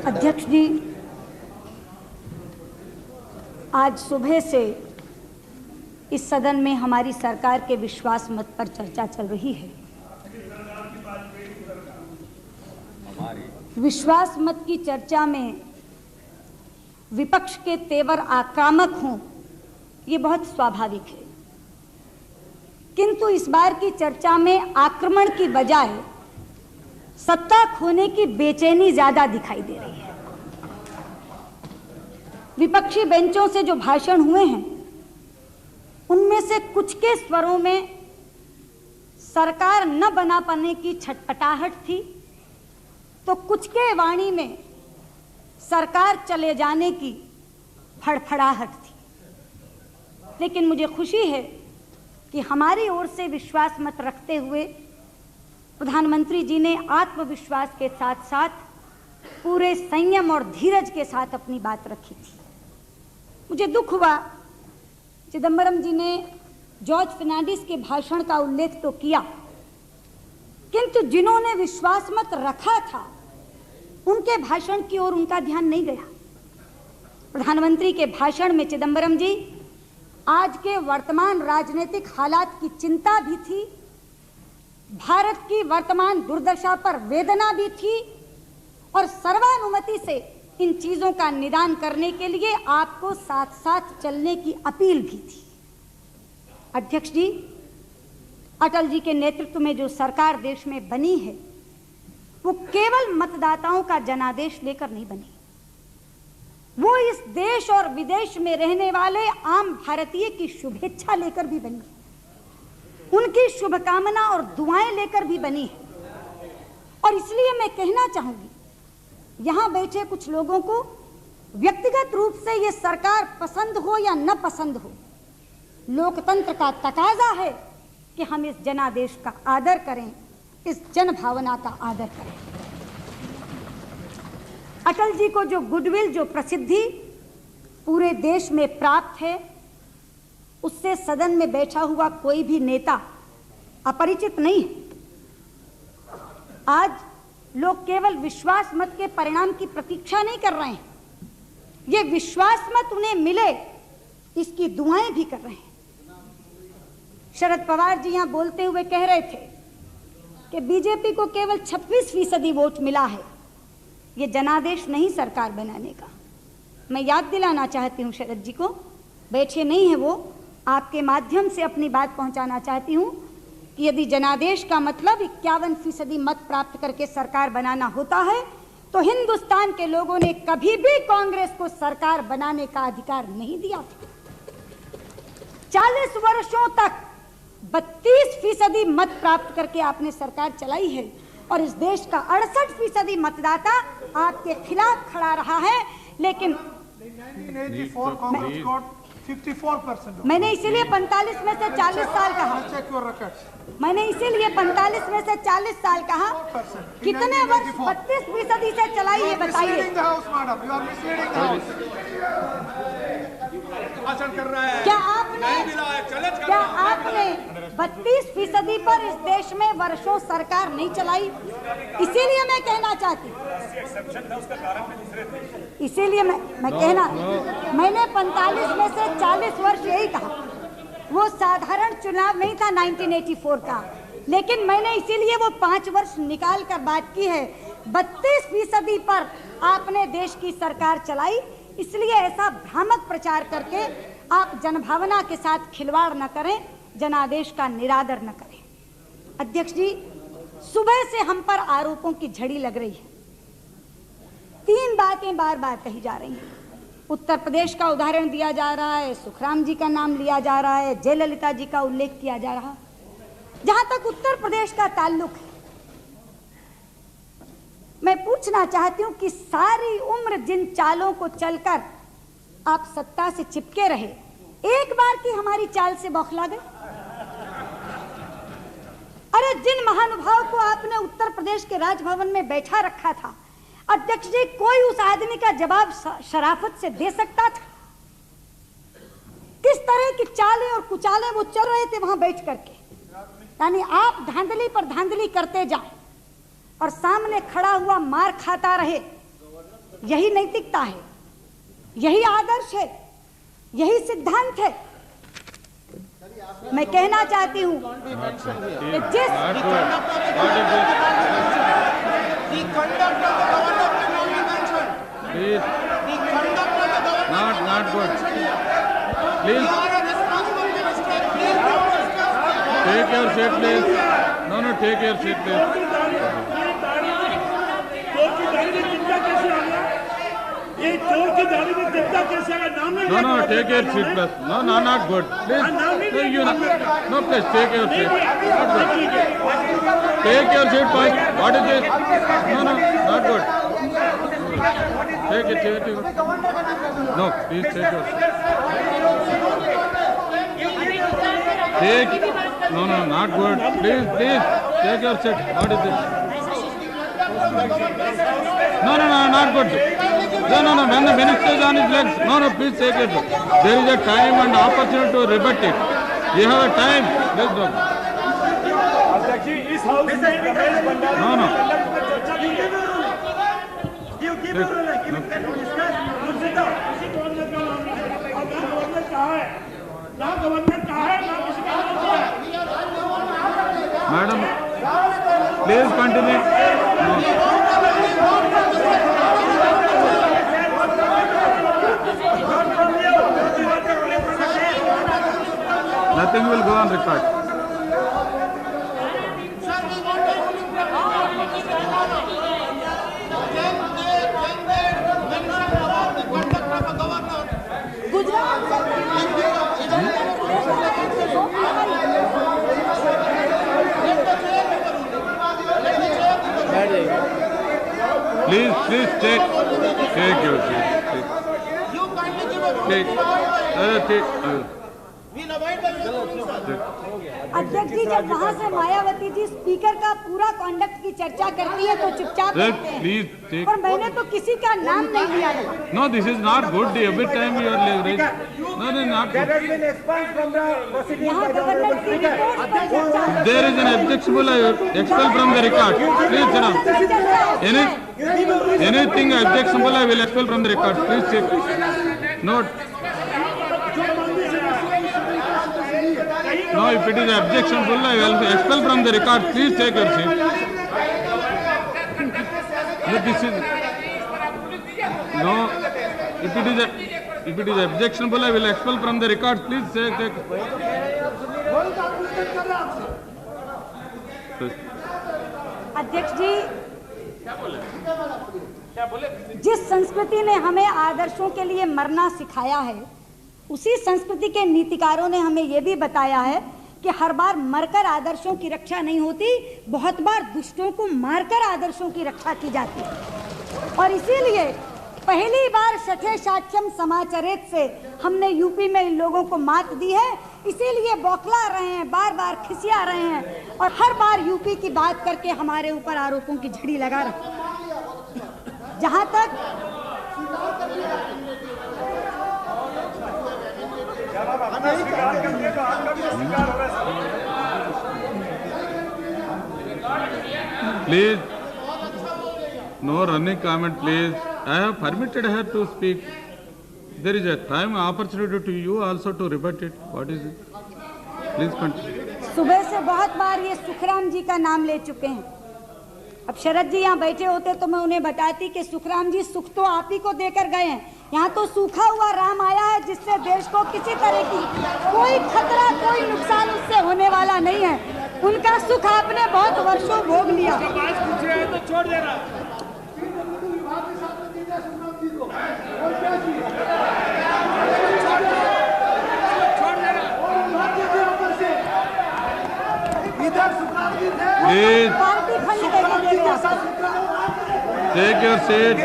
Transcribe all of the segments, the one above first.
अध्यक्ष जी, आज सुबह से इस सदन में हमारी सरकार के विश्वास मत पर चर्चा चल रही है। विश्वास मत की चर्चा में विपक्ष के तेवर आक्रामक हों, ये बहुत स्वाभाविक है, किंतु इस बार की चर्चा में आक्रमण की बजाय सत्ता खोने की बेचैनी ज्यादा दिखाई दे रही है। विपक्षी बेंचों से जो भाषण हुए हैं उनमें से कुछ के स्वरों में सरकार न बना पाने की छटपटाहट थी, तो कुछ के वाणी में सरकार चले जाने की फड़फड़ाहट थी। लेकिन मुझे खुशी है कि हमारी ओर से विश्वास मत रखते हुए प्रधानमंत्री जी ने आत्मविश्वास के साथ साथ पूरे संयम और धीरज के साथ अपनी बात रखी थी। मुझे दुख हुआ, चिदंबरम जी ने जॉर्ज फर्नांडिस के भाषण का उल्लेख तो किया, किंतु जिन्होंने विश्वास मत रखा था उनके भाषण की ओर उनका ध्यान नहीं गया। प्रधानमंत्री के भाषण में चिदंबरम जी आज के वर्तमान राजनीतिक हालात की चिंता भी थी, भारत की वर्तमान दुर्दशा पर वेदना भी थी और सर्वानुमति से इन चीजों का निदान करने के लिए आपको साथ साथ चलने की अपील भी थी। अध्यक्ष जी, अटल जी के नेतृत्व में जो सरकार देश में बनी है वो केवल मतदाताओं का जनादेश लेकर नहीं बनी, वो इस देश और विदेश में रहने वाले आम भारतीय की शुभेच्छा लेकर भी बनी, उनकी शुभकामना और दुआएं लेकर भी बनी है। और इसलिए मैं कहना चाहूंगी, यहां बैठे कुछ लोगों को व्यक्तिगत रूप से ये सरकार पसंद हो या न पसंद हो, लोकतंत्र का तकाजा है कि हम इस जनादेश का आदर करें, इस जनभावना का आदर करें। अटल जी को जो गुडविल, जो प्रसिद्धि पूरे देश में प्राप्त है, उससे सदन में बैठा हुआ कोई भी नेता अपरिचित नहीं है। आज लोग केवल विश्वास मत के परिणाम की प्रतीक्षा नहीं कर रहे हैं, ये विश्वास मत उन्हें मिले इसकी दुआएं भी कर रहे हैं। शरद पवार जी यहां बोलते हुए कह रहे थे कि बीजेपी को केवल 26% वोट मिला है, ये जनादेश नहीं सरकार बनाने का। मैं याद दिलाना चाहती हूं शरद जी को, बैठे नहीं है वो, आपके माध्यम से अपनी बात पहुंचाना चाहती हूं कि यदि जनादेश का मतलब 51% मत प्राप्त करके सरकार बनाना होता है तो हिंदुस्तान के लोगों ने कभी भी कांग्रेस को सरकार बनाने का अधिकार नहीं दिया था। 40 वर्षों तक 32% मत प्राप्त करके आपने सरकार चलाई है और इस देश का 68% मतदाता आपके खिलाफ खड़ा रहा है। लेकिन 1984 कांग्रेस गॉट 54%। मैंने इसीलिए 45 में से 40 साल कहा, मैंने इसीलिए 45 में से 40 साल कहा। कितने वर्ष 32% से चलाई है बताइए? क्या आपने 32% पर इस देश में वर्षों सरकार नहीं चलाई? इसीलिए मैं कहना चाहती, इसीलिए मैं कहना, मैंने 45 में से 40 वर्ष यही कहा। वो साधारण चुनाव नहीं था 1984 का, लेकिन मैंने इसीलिए वो 5 वर्ष निकाल कर बात की है। 32% पर आपने देश की सरकार चलाई, इसलिए ऐसा भ्रामक प्रचार करके आप जनभावना के साथ खिलवाड़ न करें, जनादेश का निरादर न करें। अध्यक्ष जी, सुबह से हम पर आरोपों की झड़ी लग रही है। 3 बातें बार बार कही जा रही हैं। उत्तर प्रदेश का उदाहरण दिया जा रहा है, सुखराम जी का नाम लिया जा रहा है, जयललिता जी का उल्लेख किया जा रहा है। जहां तक उत्तर प्रदेश का ताल्लुक है, मैं पूछना चाहती हूं कि सारी उम्र जिन चालों को चलकर आप सत्ता से चिपके रहे, एक बार की हमारी चाल से बौखला गए? अरे जिन महानुभाव को आपने उत्तर प्रदेश के राजभवन में बैठा रखा था, अध्यक्ष जी, कोई उस आदमी का जवाब शराफत से दे सकता था? किस तरह की चालें और कुचालें वो चल रहे थे वहां बैठ करके। यानी आप धांधली पर धांधली करते जाएं और सामने खड़ा हुआ मार खाता रहे, यही नैतिकता है, यही आदर्श है, यही सिद्धांत है। मैं कहना चाहती हूँ कि जिस not good. Please take your seat, please. No, take your seat, please. ये चोर की दाढ़ी में जिंदा कैसे आया? नाम नहीं लिया। No, take your seat, please. No, not good. Please, no, please take your seat. Not good. Take your seat, please. What is it? No, not good. Take it. No, please take your seat. No, not good. Please, take your seat. What is it? No, not good. No, when the minister is on his legs, no, please take it. There is a time and opportunity to rebut it. You have a time. Let's go. इस house में Ramesh Bhandari No. चर्चा की है। You keep it rolling. Keep it discuss. You sit down. किसी governor का नाम नहीं है। और ना गवर्नर कहाँ है? ना गवर्नर कहाँ है? ना किसी का नाम कहाँ है? Madam, please continue. No. Nothing will go on record. Please take your seat. अध्यक्ष जी, जब वहाँ से मायावती जी स्पीकर का पूरा कॉन्डक्ट की चर्चा करती है तो चुपचाप रहते हैं। और मैंने तो किसी का नाम नहीं लिया है। No, this is not good. Every time you are leverage. No, not good. यहाँ गवर्नर की रिपोर्ट पर चर्चा है। There is an objectionable expel from the record. Please sit down. Anything objectionable I will expel from the record. Please check. Note. No, if it is objectionable, I will expel from the record. Please take your seat. No, this is no. If it is objectionable, I will expel from the record. Please take. अध्यक्ष जी, जिस संस्कृति ने हमें आदर्शों के लिए मरना सिखाया है, उसी संस्कृति के नीतिकारों ने हमें यह भी बताया है कि हर बार मरकर आदर्शों की रक्षा नहीं होती, बहुत बार दुष्टों को मारकर आदर्शों की रक्षा की जाती है। और इसीलिए पहली बार शठे शाठ्यम समाचरित से हमने यूपी में इन लोगों को मात दी है। इसीलिए बौखला रहे हैं, बार बार खिसिया रहे हैं और हर बार यूपी की बात करके हमारे ऊपर आरोपों की झड़ी लगा रहे। जहां तक Please, no running comment, please. I have permitted her to speak. There is a time opportunity to you also to rebut it. What is it? Please continue. सुबह से बहुत बार ये सुखराम जी का नाम ले चुके हैं। अब शरद जी यहाँ बैठे होते तो मैं उन्हें बताती कि सुखराम जी सुख तो आप ही को देकर गए हैं। यहाँ तो सूखा हुआ राम आया है जिससे देश को किसी तरह की कोई खतरा, कोई नुकसान उससे होने वाला नहीं है। उनका सुख आपने बहुत वर्षों भोग लिया। तो छोड़ देना। Please पार्टी फंड देके दे दिया। take your seat.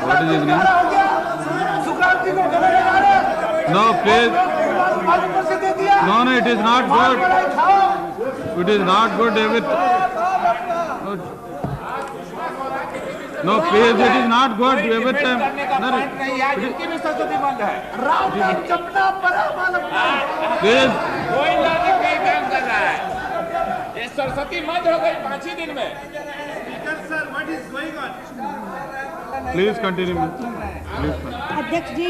What is his name? No, please. No, it is not good. It is not good. No, please, it is not good. Every time. No, इनकी भी सरस्वती बंद है। please. कोई logic नहीं काम कर रहा है। ये सरस्वती बंद हो गई 5 ही दिन में। Sir, what is Please continue. Please continue. अध्यक्ष जी,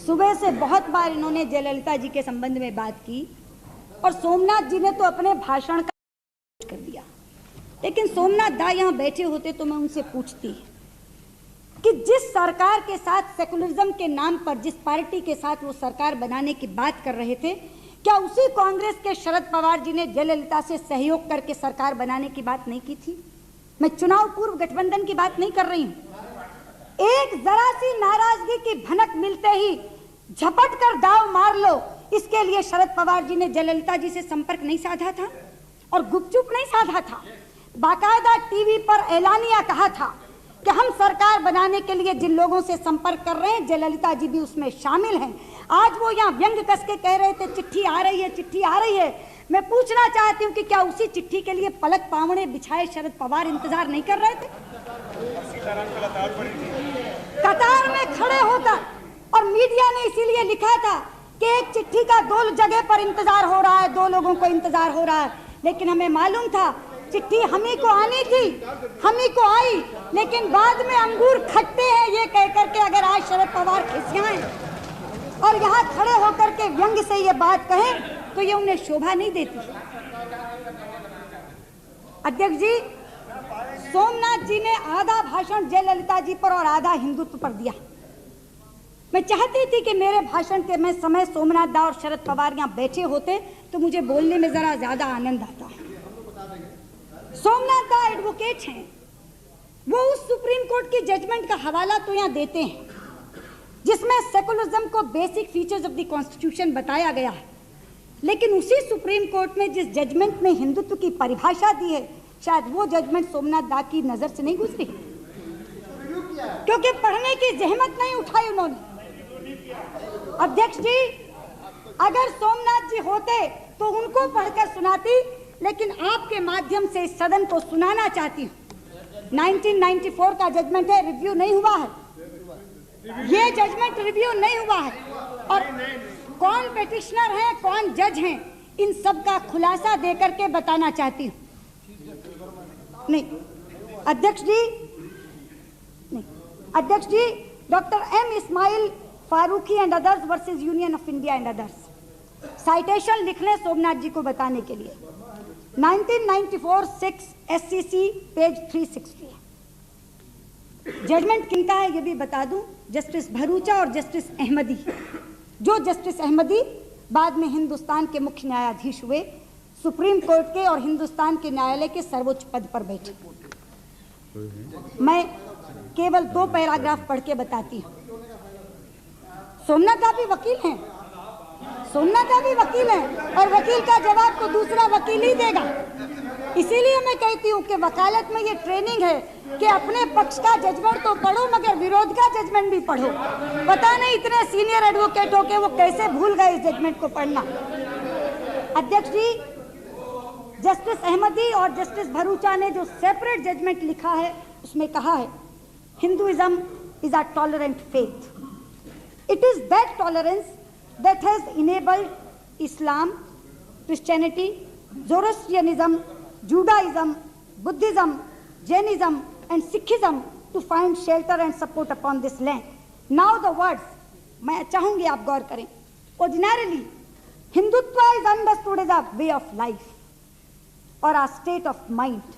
सुबह से बहुत बार इन्होंने जयललिता जी के संबंध में बात की और सोमनाथ जी ने तो अपने भाषण का कर दिया, लेकिन सोमनाथ दा यहाँ बैठे होते तो मैं उनसे पूछती कि जिस सरकार के साथ सेकुलरिज्म के नाम पर जिस पार्टी के साथ वो सरकार बनाने की बात कर रहे थे, क्या उसी कांग्रेस के शरद पवार जी ने जयललिता से सहयोग करके सरकार बनाने की बात नहीं की थी? मैं चुनाव पूर्व गठबंधन की बात नहीं कर रही हूँ। एक जरा सी नाराजगी की भनक मिलते ही झपट कर दाव मार लो, इसके लिए शरद पवार जी ने जयललिता जी से संपर्क नहीं साधा था और गुपचुप नहीं साधा था। बाकायदा टीवी पर ऐलानिया कहा था कि हम सरकार बनाने के लिए जिन लोगों से संपर्क कर रहे हैं जयललिता जी भी उसमें शामिल हैं। आज वो यहाँ व्यंग कस के कह रहे थे चिट्ठी आ रही है, चिट्ठी आ रही है। मैं पूछना चाहती हूँ कि क्या उसी चिट्ठी के लिए पलक पावड़े बिछाए शरद पवार इंतजार नहीं कर रहे थे? कतार में खड़े होकर, और मीडिया ने इसीलिए लिखा था कि एक चिट्ठी का 2 जगह पर इंतजार हो रहा है, 2 लोगों को इंतजार हो रहा है, लेकिन हमें मालूम था चिट्ठी हमी को आनी थी, हमी को आई, लेकिन बाद में अंगूर खट्टे हैं ये कहकर के अगर आज शरद पवार खिसियाएं और यहाँ खड़े होकर के व्यंग से ये बात कहें तो ये उन्हें शोभा नहीं देती। अध्यक्ष जी, सोमनाथ जी ने आधा भाषण जयललिता जी पर और आधा हिंदुत्व पर दिया। मैं चाहती थी कि मेरे भाषण के में समय सोमनाथ दा और शरद पवार यहाँ बैठे होते तो मुझे बोलने में जरा ज्यादा आनंद आता। सोमनाथ दा एडवोकेट हैं, वो उस सुप्रीम कोर्ट की जजमेंट का हवाला तो यहाँ देते हैं जिसमें सेकुलरिज्म को basic features of the constitution बताया गया है, लेकिन उसी सुप्रीम कोर्ट में जिस जजमेंट में हिंदुत्व की परिभाषा दी है, शायद वो जजमेंट सोमनाथ दा की नजर से नहीं गुजरी क्योंकि पढ़ने की जहमत नहीं उठाई उन्होंने। अध्यक्ष जी, अगर सोमनाथ जी होते तो उनको पढ़कर सुनाती, लेकिन आपके माध्यम से इस सदन को सुनाना चाहती हूँ। 1994 का जजमेंट है, रिव्यू नहीं हुआ है, ये जजमेंट रिव्यू नहीं हुआ है, और कौन पिटिशनर है, कौन जज हैं, इन सब का खुलासा देकर के बताना चाहती हूँ। नहीं अध्यक्ष जी, नहीं अध्यक्ष जी, doctor M Ismail Faruqui and others versus Union of India and others, citation लिख लें सोमनाथ जी को बताने के लिए। 1994 6 SCC पेज 360। जजमेंट किनका है ये भी बता दूं, जस्टिस भरूचा और जस्टिस अहमदी। जो जस्टिस अहमदी बाद में हिंदुस्तान के मुख्य न्यायाधीश हुए, सुप्रीम कोर्ट के और हिंदुस्तान के न्यायालय के सर्वोच्च पद पर बैठे। मैं केवल 2 पैराग्राफ पढ़ के बताती हूँ। सोमनाथ दा भी वकील हैं, सोमनाथ दा भी वकील हैं, और वकील का जवाब तो दूसरा वकील ही देगा। इसीलिए मैं कहती हूँ कि वकालत में ये ट्रेनिंग है कि अपने पक्ष का जजमेंट तो पढ़ो मगर विरोध का जजमेंट भी पढ़ो। पता नहीं इतने सीनियर एडवोकेट हो के वो कैसे भूल गए इस जजमेंट को पढ़ना। अध्यक्ष जी, जस्टिस अहमदी और जस्टिस भरूचा ने जो सेपरेट जजमेंट लिखा है उसमें कहा है, Hinduism is a tolerant faith. It is that tolerance that has enabled Islam, Christianity, Zoroastrianism, Judaism, Buddhism, Jainism and Sikhism to find shelter and support upon this land. Now the words, मैं चाहूंगी आप गौर करें। Ordinarily, Hindutva is understood as a way of life or a state of mind,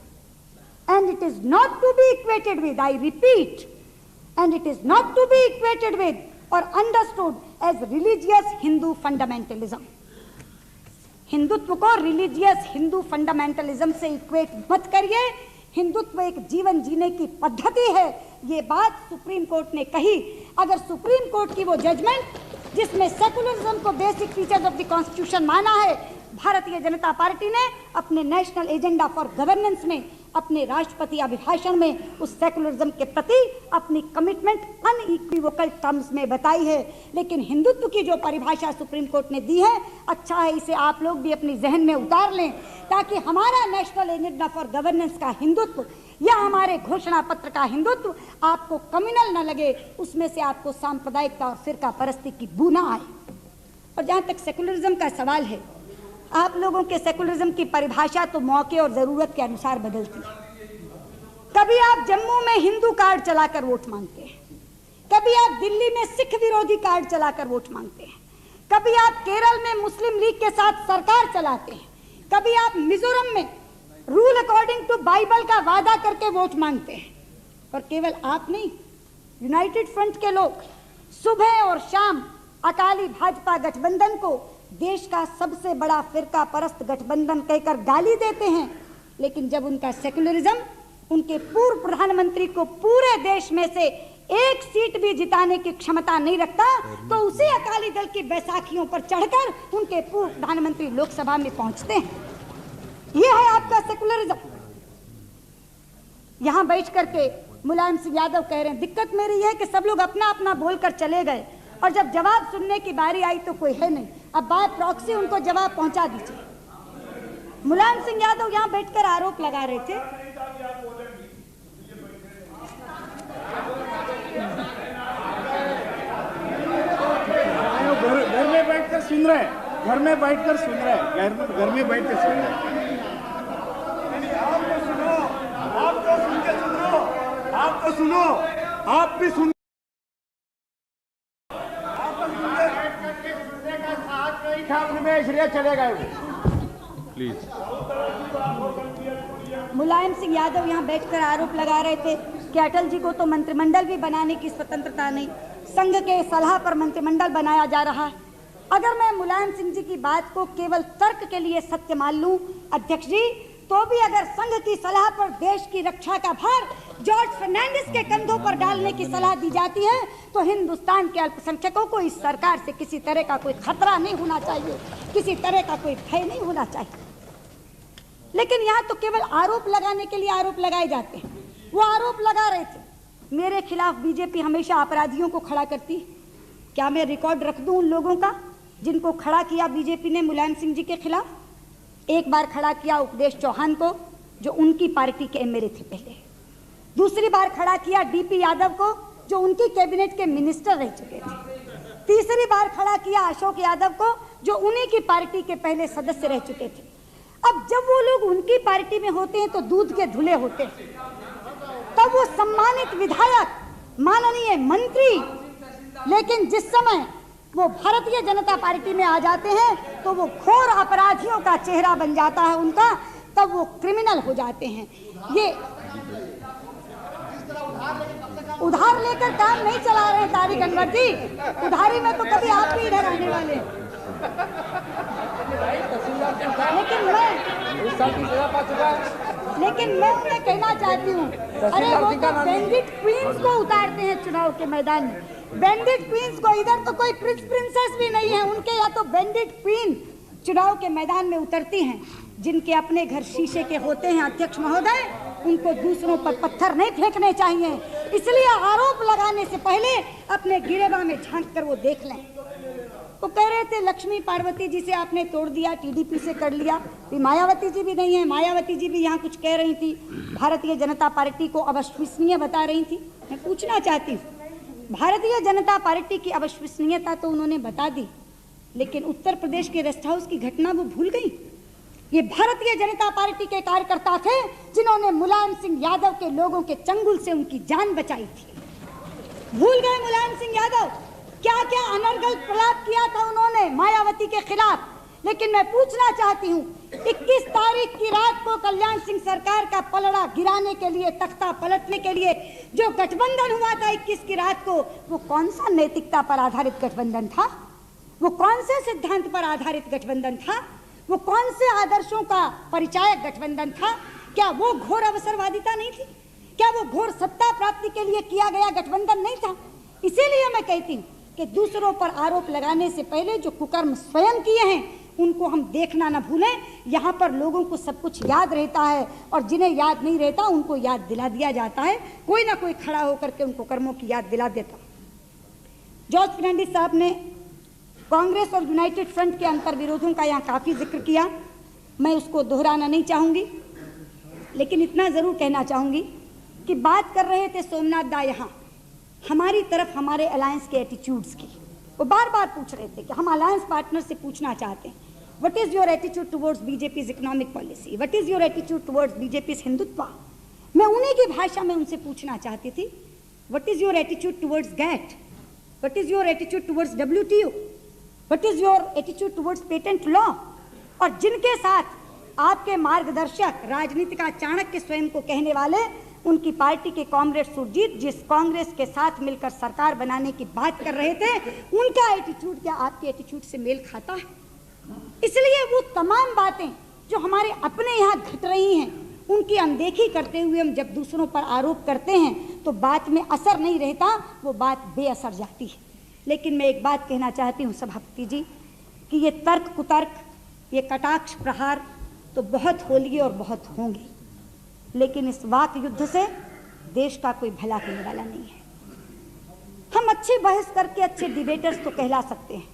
and it is not to be equated with, I repeat, and it is not to be equated with or understood as religious Hindu fundamentalism. Hindutva को religious Hindu fundamentalism से equate मत करिए। हिंदुत्व एक जीवन जीने की पद्धति है, ये बात सुप्रीम कोर्ट ने कही। अगर सुप्रीम कोर्ट की वो जजमेंट जिसमें सेकुलरिज्म को basic features of the constitution माना है, भारतीय जनता पार्टी ने अपने नेशनल एजेंडा फॉर गवर्नेंस में, अपने राष्ट्रपति अभिभाषण में उस सेकुलरिज्म के प्रति अपनी कमिटमेंट अनइक्विवोकल टर्म्स में बताई है। लेकिन हिंदुत्व की जो परिभाषा सुप्रीम कोर्ट ने दी है, अच्छा है इसे आप लोग भी अपनी जहन में उतार लें, ताकि हमारा नेशनल एजेंडा फॉर गवर्नेंस का हिंदुत्व या हमारे घोषणा पत्र का हिंदुत्व आपको कम्युनल न लगे, उसमें से आपको सांप्रदायिकता और फिरका परस्ती की बू न आए। और जहाँ तक सेकुलरिज्म का सवाल है, आप लोगों के सेकुलरिज्म की परिभाषा तो मौके और ज़रूरत के अनुसार बदलती है। कभी आप जम्मू में हिंदू कार्ड चलाकर वोट मांगते हैं, कभी आप दिल्ली में सिख विरोधी कार्ड चलाकर वोट मांगते हैं, कभी आप केरल में मुस्लिम लीग के साथ सरकार चलाते हैं, कभी आप मिजोरम में रूल अकॉर्डिंग टू बाइबल का वादा करके वोट मांगते हैं। और केवल आप नहीं, यूनाइटेड फ्रंट के लोग सुबह और शाम अकाली भाजपा गठबंधन को देश का सबसे बड़ा फिरका परस्त गठबंधन कहकर गाली देते हैं, लेकिन जब उनका सेक्युलरिज्म उनके पूर्व प्रधानमंत्री को पूरे देश में से एक सीट भी जिताने की क्षमता नहीं रखता, तो उसी अकाली दल की बैसाखियों पर चढ़कर उनके पूर्व प्रधानमंत्री लोकसभा में पहुंचते हैं। यह है आपका सेक्युलरिज्म। यहां बैठ करके मुलायम सिंह यादव कह रहे हैं, दिक्कत मेरी यह है कि सब लोग अपना अपना बोलकर चले गए और जब जवाब सुनने की बारी आई तो कोई है नहीं, अब बाय प्रॉक्सी उनको जवाब पहुंचा दीजिए। मुलायम सिंह यादव यहां बैठकर आरोप लगा रहे थे घर में बैठकर सुन रहे हैं, घर में बैठकर सुन रहे हैं, घर में बैठकर सुन रहे हैं। आप तो सुन के सुनो, आप तो सुनो, आप भी सुन। चले गए प्लीज। मुलायम सिंह यादव यहाँ बैठकर आरोप लगा रहे थे कि अटल जी को तो मंत्रिमंडल भी बनाने की स्वतंत्रता नहीं, संघ के सलाह पर मंत्रिमंडल बनाया जा रहा है। अगर मैं मुलायम सिंह जी की बात को केवल तर्क के लिए सत्य मान लूं अध्यक्ष जी, तो भी अगर संघ की सलाह पर देश की रक्षा का भार जॉर्ज फर्नांडिस के कंधों पर डालने की सलाह दी जाती है, तो हिंदुस्तान के अल्पसंख्यकों को इस सरकार से किसी तरह का कोई खतरा नहीं होना चाहिए, किसी तरह का कोई भय नहीं होना चाहिए। लेकिन यहाँ तो केवल आरोप लगाने के लिए आरोप लगाए जाते हैं। वो आरोप लगा रहे थे मेरे खिलाफ बीजेपी हमेशा अपराधियों को खड़ा करती है। क्या मैं रिकॉर्ड रख दूं उन लोगों का जिनको खड़ा किया बीजेपी ने मुलायम सिंह जी के खिलाफ? एक बार खड़ा किया उपदेश चौहान को, जो उनकी पार्टी के एमएलए थे पहले। दूसरी बार खड़ा किया डीपी यादव को, जो उनकी कैबिनेट के मिनिस्टर रह चुके थे। तीसरी बार खड़ा किया अशोक यादव को, जो उन्हीं की पार्टी के पहले सदस्य रह चुके थे। अब जब वो लोग उनकी पार्टी में होते हैं तो दूध के धुले होते हैं, तब वो सम्मानित विधायक, माननीय मंत्री, लेकिन जिस समय वो भारतीय जनता पार्टी में आ जाते हैं तो वो घोर अपराधियों का चेहरा बन जाता है उनका, तब वो क्रिमिनल हो जाते हैं। ये उधार लेकर काम नहीं चला रहे हैं तारिक अनवर जी, उधारी में तो कभी आप भी इधर आने वाले हैं। लेकिन मैं उन्हें कहना चाहती हूँ, अरे वो तो बैंडिट क्वींस को उतारते हैं चुनाव के मैदान में। बैंडिट क्वींस को, इधर तो कोई प्रिंस प्रिंसेस भी नहीं है उनके, या तो बैंडिट क्वीन चुनाव के मैदान में उतरती हैं। जिनके अपने घर शीशे के होते हैं अध्यक्ष महोदय, उनको दूसरों पर पत्थर नहीं फेंकने चाहिए। इसलिए आरोप लगाने से पहले अपने गिरेबा में झांक कर वो देख लें। वो कह रहे थे लक्ष्मी पार्वती जी से आपने तोड़ दिया, टीडीपी से कर लिया। मायावती जी भी नहीं है, मायावती जी भी यहाँ कुछ कह रही थी, भारतीय जनता पार्टी को अविश्वसनीय बता रही थी। मैं पूछना चाहती हूँ, भारतीय जनता पार्टी की अविश्वसनीयता तो उन्होंने बता दी, लेकिन उत्तर प्रदेश के रेस्ट हाउस की घटना वो भूल गई। ये भारतीय जनता पार्टी के कार्यकर्ता थे जिन्होंने मुलायम सिंह यादव के लोगों के चंगुल से उनकी जान बचाई थी। भूल गए मुलायम सिंह यादव क्या क्या अनर्गल प्रलाप किया था उन्होंने मायावती के खिलाफ। लेकिन मैं पूछना चाहती हूँ, 21 तारीख की रात को कल्याण सिंह सरकार का पलड़ा गिराने के लिए, तख्ता पलटने के लिए जो गठबंधन हुआ था 21 की रात को, वो कौन सा नैतिकता पर आधारित गठबंधन था? वो कौन से सिद्धांत पर आधारित गठबंधन था? वो कौन से आदर्शों का परिचायक गठबंधन था? क्या वो घोर अवसरवादिता नहीं थी? क्या वो घोर सत्ता प्राप्ति के लिए किया गया गठबंधन नहीं था? इसीलिए मैं कहती हूँ कि दूसरों पर आरोप लगाने से पहले जो कुकर्म स्वयं किए हैं उनको हम देखना ना भूलें। यहाँ पर लोगों को सब कुछ याद रहता है और जिन्हें याद नहीं रहता उनको याद दिला दिया जाता है। कोई ना कोई खड़ा होकर के उनको कर्मों की याद दिला देता। जॉर्ज फर्नांडिस साहब ने कांग्रेस और यूनाइटेड फ्रंट के अंतर विरोधों का यहाँ काफ़ी जिक्र किया, मैं उसको दोहराना नहीं चाहूँगी, लेकिन इतना ज़रूर कहना चाहूँगी कि बात कर रहे थे सोमनाथ दा यहाँ हमारी तरफ हमारे अलायंस के एटीट्यूड्स की। वो बार बार पूछ रहे थे कि हम अलायंस पार्टनर से पूछना चाहते हैं, what is your attitude towards BJP's economic policy, what is your attitude towards BJP's Hindutva. मैं उन्हीं की भाषा में उनसे पूछना चाहती थी, what is your attitude towards GATT, व्हाट इज योर एटीट्यूड टुवर्ड्स WTO, what is your attitude towards patent law. और जिनके साथ आपके मार्गदर्शक, राजनीति का चाणक्य स्वयं को कहने वाले, उनकी पार्टी के कॉमरेड सुरजीत, जिस कांग्रेस के साथ मिलकर सरकार बनाने की बात कर रहे थे, उनका एटीट्यूड क्या आपके एटीट्यूड से मेल खाता है? इसलिए वो तमाम बातें जो हमारे अपने यहाँ घट रही हैं, उनकी अनदेखी करते हुए हम जब दूसरों पर आरोप करते हैं तो बात में असर नहीं रहता, वो बात बेअसर जाती है। लेकिन मैं एक बात कहना चाहती हूँ सभापति जी कि ये तर्क कुतर्क, ये कटाक्ष प्रहार तो बहुत हो लिए और बहुत होंगे, लेकिन इस वाक युद्ध से देश का कोई भला होने वाला नहीं है। हम अच्छी बहस करके अच्छे डिबेटर्स तो कहला सकते हैं,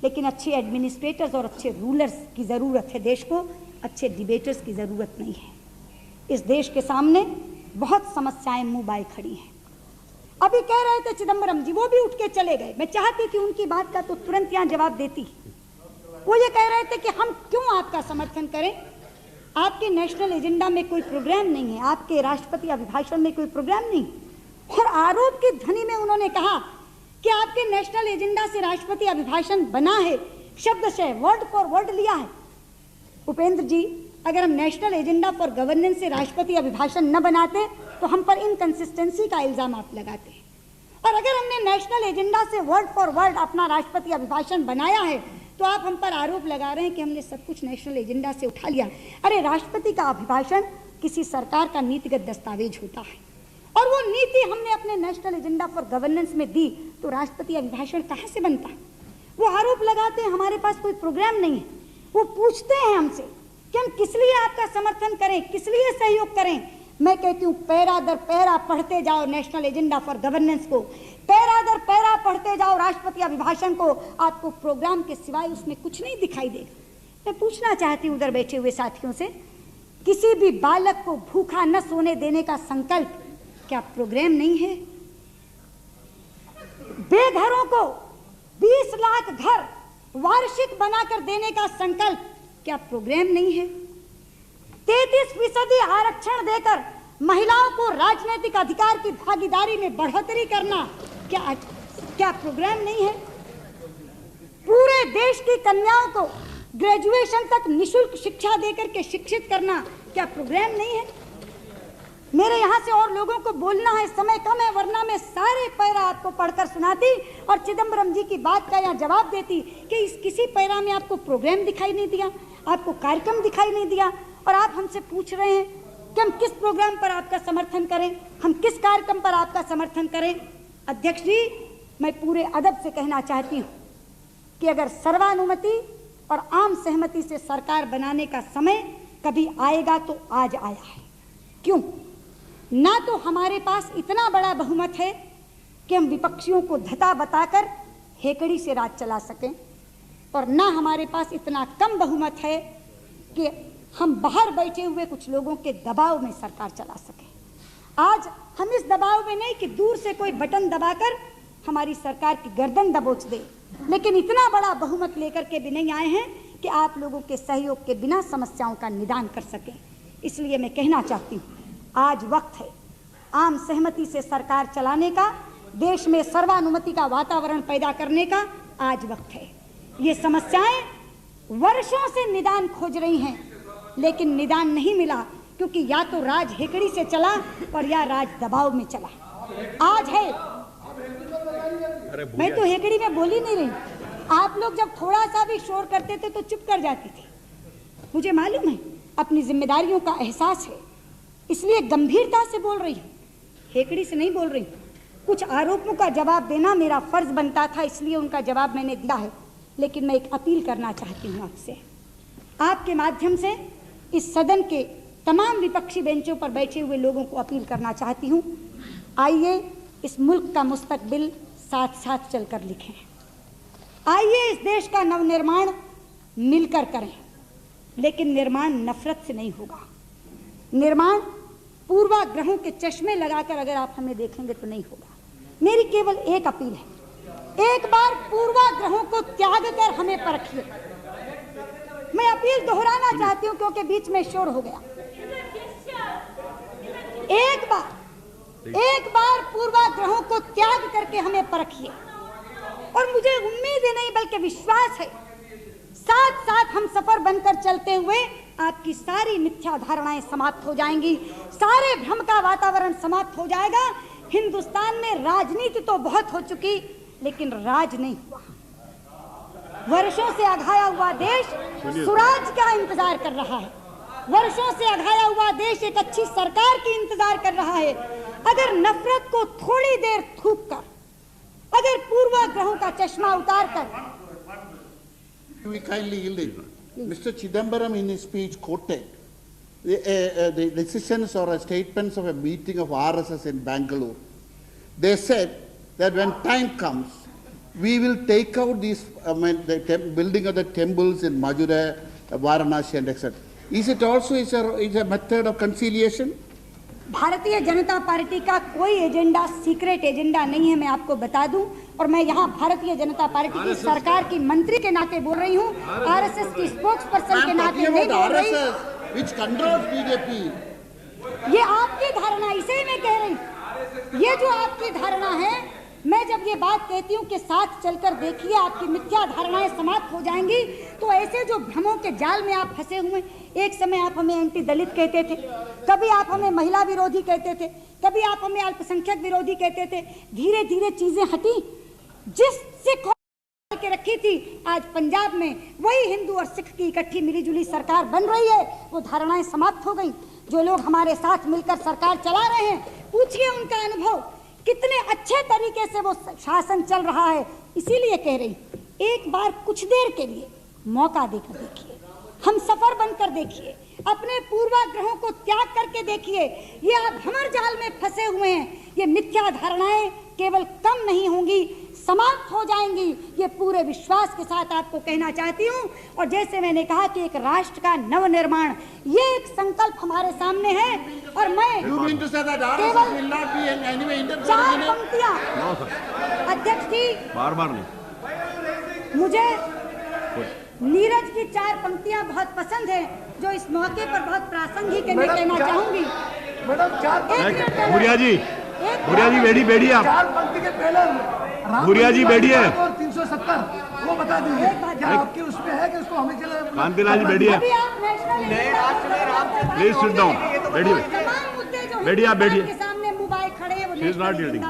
लेकिन अच्छे एडमिनिस्ट्रेटर्स और अच्छे रूलर्स की ज़रूरत है देश को, अच्छे डिबेटर्स की ज़रूरत नहीं है। इस देश के सामने बहुत समस्याएं मुंह बाए खड़ी हैं। अभी कह रहे थे चिदम्बरम जी, वो भी उठ के चले गए, मैं चाहती थी उनकी बात का तो तुरंत यहाँ जवाब देती। वो ये कह रहे थे कि हम क्यों आपका समर्थन करें, आपके नेशनल एजेंडा में कोई प्रोग्राम नहीं है, आपके राष्ट्रपति अभिभाषण में कोई प्रोग्राम नहीं। और आरोप की ध्वनि में उन्होंने कहा कि आपके नेशनल एजेंडा से राष्ट्रपति अभिभाषण बना है, शब्दशः वर्ड फॉर वर्ड लिया है। उपेंद्र जी, अगर हम नेशनल एजेंडा फॉर गवर्नेंस से राष्ट्रपति अभिभाषण न बनाते तो हम पर इनकंसिस्टेंसी का इल्जाम आप लगाते हैं, और अगर हमने नेशनल एजेंडा से वर्ड फॉर वर्ड अपना राष्ट्रपति अभिभाषण बनाया है तो आप हम पर आरोप लगा रहे हैं कि हमने सब कुछ नेशनल एजेंडा से उठा लिया। अरे राष्ट्रपति का अभिभाषण किसी सरकार का नीतिगत दस्तावेज होता है, और वो नीति हमने अपने नेशनल एजेंडा फॉर गवर्नेंस में दी, तो राष्ट्रपति अभिभाषण कहाँ से बनता? वो आरोप लगाते हैं हमारे पास कोई प्रोग्राम नहीं है। वो पूछते हैं हमसे कि हम किस लिए आपका समर्थन करें, किस लिए सहयोग करें। मैं कहती हूँ पैरा दर पैरा पढ़ते जाओ नेशनल एजेंडा फॉर गवर्नेंस को, पैरा दर पैरा पढ़ते जाओ राष्ट्रपति अभिभाषण को, आपको प्रोग्राम के सिवाय उसमें कुछ नहीं दिखाई देगा। मैं पूछना चाहती हूँ उधर बैठे हुए साथियों से, किसी भी बालक को भूखा न सोने देने का संकल्प क्या प्रोग्राम नहीं है? बेघरों को 20 लाख घर वार्षिक बनाकर देने का संकल्प क्या प्रोग्राम नहीं है? 33% आरक्षण देकर महिलाओं को राजनीतिक अधिकार की भागीदारी में बढ़ोतरी करना क्या प्रोग्राम नहीं है? पूरे देश की कन्याओं को ग्रेजुएशन तक निशुल्क शिक्षा देकर के शिक्षित करना क्या प्रोग्राम नहीं है? मेरे यहाँ से और लोगों को बोलना है, समय कम है, वरना मैं सारे पैरा आपको पढ़कर सुनाती और चिदम्बरम जी की बात का यहाँ जवाब देती कि इस किसी पैरा में आपको प्रोग्राम दिखाई नहीं दिया, आपको कार्यक्रम दिखाई नहीं दिया, और आप हमसे पूछ रहे हैं कि हम किस प्रोग्राम पर आपका समर्थन करें, हम किस कार्यक्रम पर आपका समर्थन करें। अध्यक्ष जी, मैं पूरे अदब से कहना चाहती हूँ कि अगर सर्वानुमति और आम सहमति से सरकार बनाने का समय कभी आएगा तो आज आया है। क्यों? ना तो हमारे पास इतना बड़ा बहुमत है कि हम विपक्षियों को धता बताकर हेकड़ी से राज चला सकें, और ना हमारे पास इतना कम बहुमत है कि हम बाहर बैठे हुए कुछ लोगों के दबाव में सरकार चला सकें। आज हम इस दबाव में नहीं कि दूर से कोई बटन दबाकर हमारी सरकार की गर्दन दबोच दे, लेकिन इतना बड़ा बहुमत लेकर के भी नहीं आए हैं कि आप लोगों के सहयोग के बिना समस्याओं का निदान कर सकें। इसलिए मैं कहना चाहती हूँ, आज वक्त है आम सहमति से सरकार चलाने का, देश में सर्वानुमति का वातावरण पैदा करने का आज वक्त है। ये समस्याएं वर्षों से निदान खोज रही हैं, लेकिन निदान नहीं मिला, क्योंकि या तो राज हेकड़ी से चला और या राज दबाव में चला। आज है, मैं तो हेकड़ी में बोल ही नहीं रही, आप लोग जब थोड़ा सा भी शोर करते थे तो चुप कर जाती थी। मुझे मालूम है, अपनी जिम्मेदारियों का एहसास है, इसलिए गंभीरता से बोल रही हूँ, हेकड़ी से नहीं बोल रही हूँ। कुछ आरोपों का जवाब देना मेरा फर्ज बनता था, इसलिए उनका जवाब मैंने दिया है। लेकिन मैं एक अपील करना चाहती हूँ आपसे, आपके माध्यम से इस सदन के तमाम विपक्षी बेंचों पर बैठे हुए लोगों को अपील करना चाहती हूँ, आइए इस मुल्क का मुस्तकबिल साथ साथ चलकर लिखें। आइए इस देश का नवनिर्माण मिलकर करें, लेकिन निर्माण नफरत से नहीं होगा। निर्माण पूर्वाग्रहों के चश्मे लगाकर अगर आप हमें देखेंगे तो नहीं होगा। मेरी केवल एक अपील है, एक बार पूर्वाग्रहों को त्याग कर हमें परखिए। मैं अपील दोहराना चाहती हूँ क्योंकि बीच में शोर हो गया। एक बार पूर्वाग्रहों को त्याग करके हमें परखिए, और मुझे उम्मीद ही नहीं बल्कि विश्वास है, साथ साथ हम सफर बनकर चलते हुए आपकी सारी मिथ्या धारणाएं समाप्त हो जाएंगी, सारे भ्रम का वातावरण समाप्त हो जाएगा। हिंदुस्तान में राजनीति तो बहुत हो चुकी, लेकिन राज नहीं हुआ। वर्षों से अघाया हुआ देश सुराज का इंतजार कर रहा है, वर्षों से अघाया हुआ देश एक अच्छी सरकार की इंतजार कर रहा है। अगर नफरत को थोड़ी देर थूक कर, अगर पूर्वाग्रहों का चश्मा उतार कर, We kindly yielded. Mr. Chidambaram in his speech quoted the decisions or statements of a meeting of RSS in Bangalore. They said that when time comes, we will take out these building of the temples in Madurai, Varanasi and etc. Is it also is a method of conciliation? Bharatiya Janata party का कोई agenda secret agenda नहीं है, मैं आपको बता दूं। और मैं यहाँ भारतीय जनता पार्टी की सरकार की मंत्री के नाते बोल रही हूँ, आरएसएस की स्पोक्स पर्सन के नाते नहीं बोल रही। Which controls BJP. ये आपकी धारणा, इसे ही मैं कह रही। ये जो आपकी धारणा है, मैं जब ये बात कहती हूँ कि साथ चलकर देखिए आपकी मिथ्या धारणाएं समाप्त हो जाएंगी, तो ऐसे जो भ्रमों के जाल में आप फंसे हुए, एक समय आप हमें एंटी दलित कहते थे, कभी आप हमें महिला विरोधी कहते थे, कभी आप हमें अल्पसंख्यक विरोधी कहते थे। धीरे धीरे चीजें हटी, जिससे के रखी थी, आज पंजाब में वही हिंदू और सिख की इकट्ठी मिलीजुली सरकार बन रही है, वो धारणाएं समाप्त हो गई। जो लोग हमारे साथ मिलकर सरकार चला रहे हैं, पूछिए उनका अनुभव, कितने अच्छे तरीके से वो शासन चल रहा है। इसीलिए कह रही, एक बार कुछ देर के लिए मौका देकर देखिए, हम सफर बनकर देखिए, अपने पूर्वाग्रहों को त्याग करके देखिए। ये आप भंवर जाल में फंसे हुए हैं, ये मिथ्या धारणाएं केवल कम नहीं होंगी, समाप्त हो जाएंगी, ये पूरे विश्वास के साथ आपको कहना चाहती हूँ। और जैसे मैंने कहा कि एक राष्ट्र का नवनिर्माण, ये एक संकल्प हमारे सामने है, और मैं केवल 4 पंक्तियां, अध्यक्ष जी, बार नहीं, मुझे नीरज की 4 पंक्तियां बहुत पसंद है, जो इस मौके पर बहुत प्रासंगिक है, मैं कहना चाहूंगी। मैडम भूरिया जी बैठिए आप। 4 पंक्ति के पहले भूरिया जी बैठिए। 370 वो बता दीजिए, क्या आपकी उसमें है कि उसको हमें चले? कांतिलाल जी बैठिए, प्लीज सिट डाउन, बैठिए बैठिए, आप बैठिए। सामने मोबाइल खड़े हैं, She is not yielding,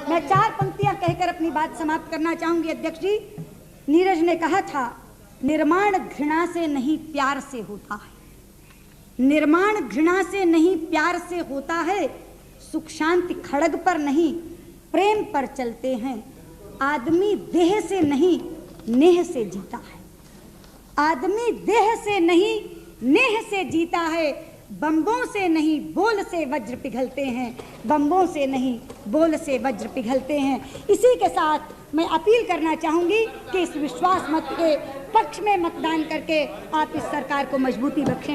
मैं 4 पंक्तियां कहकर अपनी बात समाप्त करना चाहूंगी। अध्यक्ष जी, नीरज ने कहा था, निर्माण घृणा से नहीं प्यार से होता है, निर्माण घृणा से नहीं प्यार से होता है, सुख शांति खड़ग पर नहीं प्रेम पर चलते हैं, आदमी देह से नहीं नेह से जीता है, आदमी देह से नहीं नेह से जीता है, बम्बों से नहीं बोल से वज्र पिघलते हैं, बम्बों से नहीं बोल से वज्र पिघलते हैं। इसी के साथ मैं अपील करना चाहूंगी कि इस विश्वास मत के पक्ष में मतदान करके आप इस सरकार को मजबूती बख्शें।